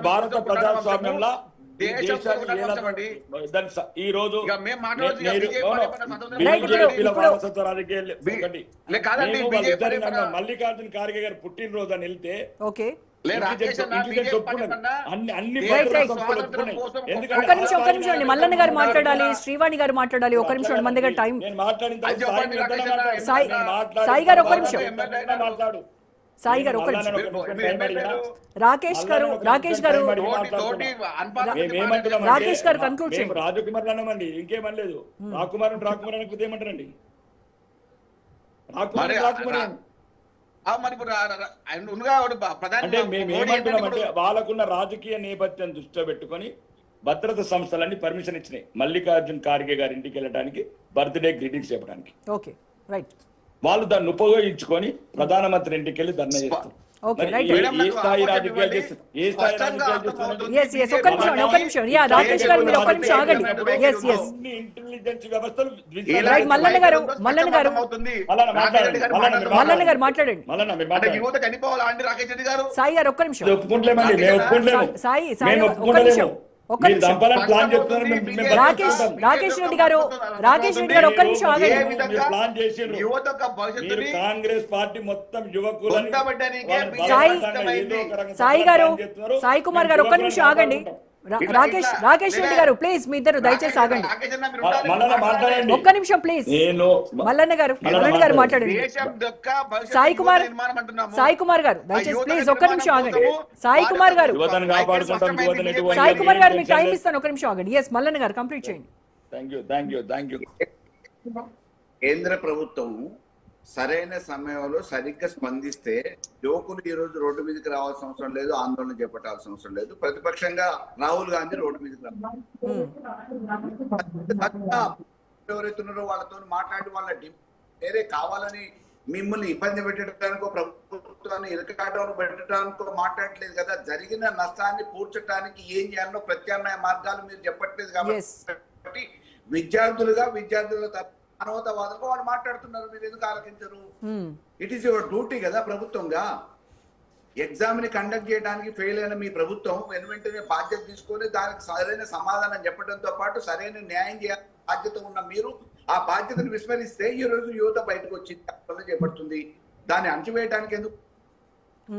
భారత ప్రజాస్వామ్యంలో ఈ దేశం దేశాన్ని అండి. ఈ రోజు ఇక మేము మాట్లాడొచ్చు, ఇక బీజేపీల వారసత్వ రాజకీయాలు ఒకటి. కాదండి, మేము బీజేపీ వాళ్ళిద్దరి పరిపాలన. మల్లికార్జున ఖార్గే గారు పుట్టినరోజు అని వెళ్తే ఓకే ఒక్క నిమిషం అండి. మల్లన్న గారు మాట్లాడాలి, శ్రీవాణి గారు మాట్లాడాలి. ఒక్క నిమిషం మన దగ్గర టైం. సాయి గారు ఒక్క నిమిషం. సాయి గారు ఒక్క నిమిషం. రాకేష్ గారు కన్క్లూడ్ చేయండి. రాజకుమార్ అన్నామండి, ఇంకేమనలేదు. రాకుమార్ అనకపోతే ఏమంటారండి? అంటే మేమేమంటున్నామంటే వాళ్ళకున్న రాజకీయ నేపథ్యం దృష్టిలో పెట్టుకొని భద్రతా సంస్థలన్నీ పర్మిషన్ ఇచ్చినాయి మల్లికార్జున్ ఖార్గే గారి ఇంటికి వెళ్ళడానికి, బర్త్డే గ్రీటింగ్స్ చెప్పడానికి. Okay right. వాళ్ళు దాన్ని ఉపయోగించుకొని ప్రధానమంత్రి ఇంటికి వెళ్ళి ధర్నా చేస్తారు. ఏ స్థాయి రాజకీయాలు చేస్తారు? ఇంటెలిజెన్స్ వ్యవస్థలు మల్లన్న గారు మాట్లాడండి. సాయి గారు ఒక్క నిమిషం. ఒప్పుకుంటలేమండి, మేము ఒప్పుకుంటలేము. మేము ఒప్పుకుంటలేము. రాకేష్ రెడ్డి గారు ఒక్క నిమిషం ఆగండి. కాంగ్రెస్ పార్టీ మొత్తం యువకులు సాయి కుమార్ గారు ఒక్క నిమిషం ఆగండి. రాకేష్ రెడ్డి గారు ప్లీజ్ మీ ఇద్దరు దయచేసి ఆగండి ఒక్క నిమిషం ప్లీజ్. మల్లన్న గారు మాట్లాడండి. సాయి కుమార్ గారు దయచేసి ప్లీజ్ ఒక్క నిమిషం ఆగండి. సాయి కుమార్ గారు మీకు టైం ఇస్తాను, ఒక్క నిమిషం ఆగండి. ఎస్ మల్లన్న గారు కంప్లీట్ చేయండి. కేంద్ర ప్రభుత్వం సరైన సమయంలో సరిగ్గా స్పందిస్తే యువకులు ఈ రోజు రోడ్డు మీదకి రావాల్సిన అవసరం లేదు, ఆందోళన చేపట్టాల్సిన అవసరం లేదు. ప్రతిపక్షంగా రాహుల్ గాంధీ రోడ్డు మీదకి ఎవరైతున్నారో వాళ్ళతో మాట్లాడి వాళ్ళ వేరే కావాలని మిమ్మల్ని ఇబ్బంది పెట్టడానికో ప్రభుత్వాన్ని ఇరకాటంలో పెట్టడానికో మాట్లాడట్లేదు కదా. జరిగిన నష్టాన్ని పూడ్చడానికి ఏం చేయాలో ప్రత్యామ్నాయ మార్గాలు మీరు చెప్పట్లేదు కాబట్టి విద్యార్థుల మానవతావాదులుగా వాళ్ళు మాట్లాడుతున్నారు, మీరు ఎందుకు ఆలోచించరు? ఇట్ ఈస్ యువర్ డ్యూటీ కదా ప్రభుత్వంగా. ఎగ్జామ్ ని కండక్ట్ చేయడానికి ఫెయిల్ అయిన మీ ప్రభుత్వం వెంటనే బాధ్యత తీసుకొని దానికి సరైన సమాధానం చెప్పడంతో పాటు సరైన న్యాయం చేయాల్సిన బాధ్యత ఉన్న మీరు ఆ బాధ్యతను విస్మరిస్తే ఈ రోజు యువత బయటకు వచ్చి చేపడుతుంది. దాన్ని అణచివేయడానికి ఎందుకు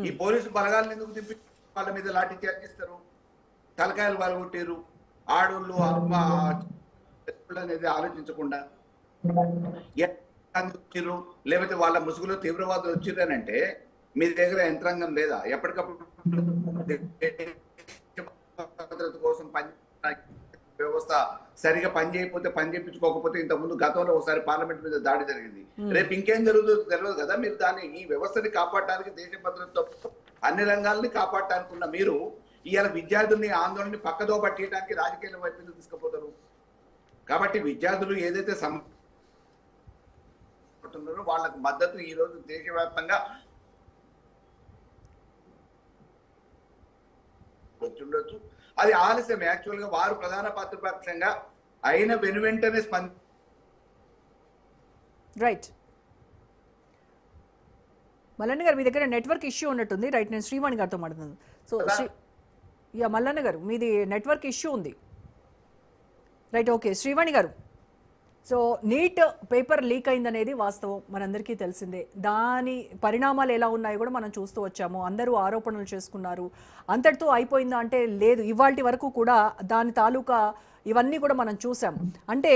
ఈ పోలీసు బలగాలను ఎందుకు తిప్పి వాళ్ళ మీద లాఠీ చార్జ్ చేస్తారు? తలకాయలు పాల్గొట్టారు ఆడోళ్ళు అనేది ఆలోచించకుండా లేకపోతే వాళ్ళ ముసుగులో తీవ్రవాదులు వచ్చిందనంటే మీ దగ్గర యంత్రాంగం లేదా? ఎప్పటికప్పుడు భద్రత కోసం వ్యవస్థ సరిగా పని చేయించుకోకపోతే ఇంతకుముందు గతంలో ఒకసారి పార్లమెంట్ మీద దాడి జరిగింది. రేపు ఇంకేం జరుగుతుందో తెలియదు కదా. మీరు ఈ వ్యవస్థని కాపాడటానికి, దేశ భద్రతతో అన్ని రంగాల్ని కాపాడటానికి ఉన్న మీరు ఇవాళ విద్యార్థుల్ని ఆందోళనని పక్కదో పట్టేయడానికి రాజకీయాల వైపు తీసుకుపోతారు. కాబట్టి విద్యార్థులు ఏదైతే వాళ్ళకు మద్దతు ఈ రోజు దేశవ్యాప్తంగా ఉండొచ్చు. అది ఆలస్యం. యాక్చువల్ గా వారు ప్రధాన ప్రతిపక్షంగా అయిన వెనువెంటనే రైట్. మల్లన్న గారు మీ దగ్గర నెట్వర్క్ ఇష్యూ ఉన్నట్టుంది. రైట్, నేను శ్రీవాణి గారితో మాట్లాడుతున్నాను. సో మల్లన్న గారు మీది నెట్వర్క్ ఇష్యూ ఉంది. Right, okay. Srivani garu, so NEET paper leak అయిందనేది వాస్తవం, మనందరికీ తెలిసిందే. దాని పరిణామాలు ఎలా ఉన్నాయో కూడా మనం చూస్తూ వచ్చాము. అందరూ ఆరోపణలు చేసుకున్నారు. అంతటితో అయిపోయిందా అంటే లేదు, ఇవాల్టి వరకు కూడా దాని తాలూకా ఇవన్నీ కూడా మనం చూసాము. అంటే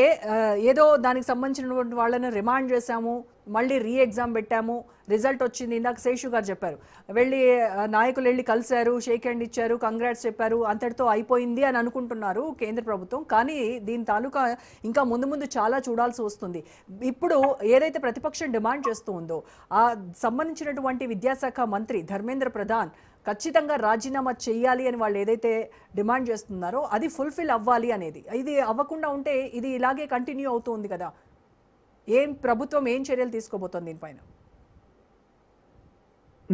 ఏదో దానికి సంబంధించినటువంటి వాళ్ళని రిమాండ్ చేశాము, మళ్ళీ రీ ఎగ్జామ్ పెట్టాము, రిజల్ట్ వచ్చింది. ఇందాక శేషు గారు చెప్పారు, నాయకులు వెళ్ళి కలిశారు, షేక్ హ్యాండ్ ఇచ్చారు, కంగ్రాట్స్ చెప్పారు, అంతటితో అయిపోయింది అని అనుకుంటున్నారు కేంద్ర ప్రభుత్వం. కానీ దీని తాలూకా ఇంకా ముందు చాలా చూడాల్సి వస్తుంది. ఇప్పుడు ఏదైతే ప్రతిపక్షం డిమాండ్ చేస్తూ ఉందో ఆ సంబంధించినటువంటి విద్యాశాఖ మంత్రి ధర్మేంద్ర ప్రధాన్ ఖచ్చితంగా రాజీనామా చేయాలి అని వాళ్ళు ఏదైతే డిమాండ్ చేస్తున్నారో అది ఫుల్ఫిల్ అవ్వాలి అనేది. ఇది అవ్వకుండా ఉంటే ఇది ఇలాగే కంటిన్యూ అవుతుంది కదా. ప్రభుత్వం ఏం చర్యలు తీసుకోబోతోంది దీనిపైన?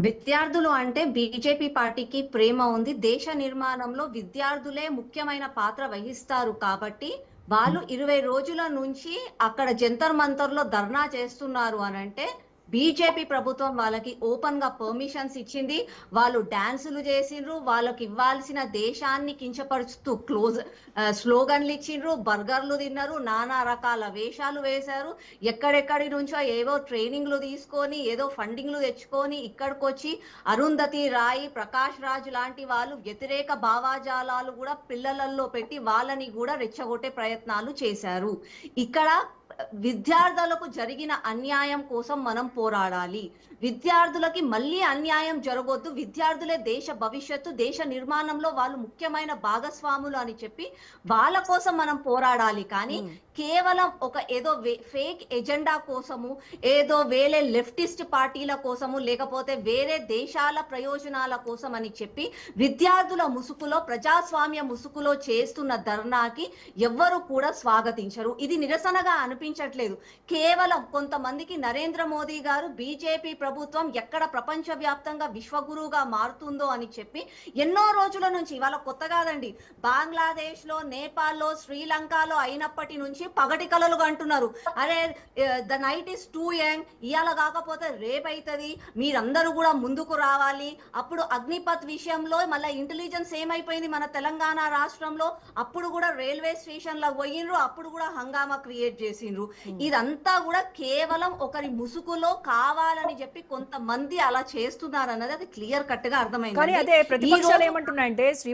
విద్యార్థులు అంటే బీజేపీ పార్టీకి ప్రేమ ఉంది. దేశ నిర్మాణంలో విద్యార్థులే ముఖ్యమైన పాత్ర వహిస్తారు కాబట్టి వాళ్ళు 20 రోజుల నుంచి అక్కడ జంతర్ మంతర్లో ధర్నా చేస్తున్నారు అని అంటే బీజేపీ ప్రభుత్వం వాళ్ళకి ఓపెన్ గా పర్మిషన్స్ ఇచ్చింది. వాళ్ళు డాన్సులు చేసిండ్రు, వాళ్ళకి ఇవ్వాల్సిన దేశాన్ని కించపరుస్తూ స్లోగన్లు ఇచ్చిండ్రు, బర్గర్లు తిన్నారు, నానా రకాల వేషాలు వేశారు. ఎక్కడెక్కడి నుంచో ఏవో ట్రైనింగ్లు తీసుకొని ఏదో ఫండింగ్లు తెచ్చుకొని ఇక్కడికి వచ్చి అరుంధతి రాయ్, ప్రకాష్ రాజ్ లాంటి వాళ్ళు వ్యతిరేక భావాజాలాలు కూడా పిల్లలలో పెట్టి వాళ్ళని కూడా రెచ్చగొట్టే ప్రయత్నాలు చేశారు. ఇక్కడ విద్యార్థులకు జరిగిన అన్యాయం కోసం మనం పోరాడాలి. విద్యార్థులకి మళ్ళీ అన్యాయం జరగొద్దు. విద్యార్థులే దేశ భవిష్యత్తు, దేశ నిర్మాణంలో వాళ్ళు ముఖ్యమైన భాగస్వాములు అని చెప్పి వాళ్ళ కోసం మనం పోరాడాలి. కానీ కేవలం ఒక ఏదో ఫేక్ ఎజెండా కోసము, ఏదో వేరే లెఫ్టిస్ట్ పార్టీల కోసము, లేకపోతే వేరే దేశాల ప్రయోజనాల కోసం అని చెప్పి విద్యార్థుల ముసుగులో, ప్రజాస్వామ్య ముసుగులో చేస్తున్న ధర్నాకి ఎవ్వరు కూడా స్వాగతించరు. ఇది నిరసనగా అనిపించట్లేదు. కేవలం కొంతమందికి నరేంద్ర మోదీ గారు, బీజేపీ ప్రభుత్వం ఎక్కడ ప్రపంచ వ్యాప్తంగా విశ్వగురువుగా మారుతుందో అని చెప్పి ఎన్నో రోజుల నుంచి, ఇవాళ కొత్త కాదండి, బంగ్లాదేశ్ లో, నేపాల్లో, శ్రీలంకలో అయినప్పటి నుంచి పగటి కలలు అంటున్నారు. అరే the night is two young, ఇవాళ కాకపోతే రేపు అవుతుంది, మీరందరూ కూడా ముందుకు రావాలి. అప్పుడు అగ్నిపత్ విషయంలో మళ్ళీ ఇంటెలిజెన్స్ ఏమైపోయింది మన తెలంగాణ రాష్ట్రంలో, అప్పుడు కూడా రైల్వే స్టేషన్ లో పోయిండ్రు, అప్పుడు కూడా హంగామా క్రియేట్ చేసిండ్రు. ఇదంతా కూడా కేవలం ఒకరి ముసుగులో కావాలని చెప్పి కొంతమంది అలా చేస్తున్నారు అన్నది అది క్లియర్ కట్ గా అర్థమైంది. కానీ అదే ప్రతిపక్షాలు ఏమంటున్నాయంటే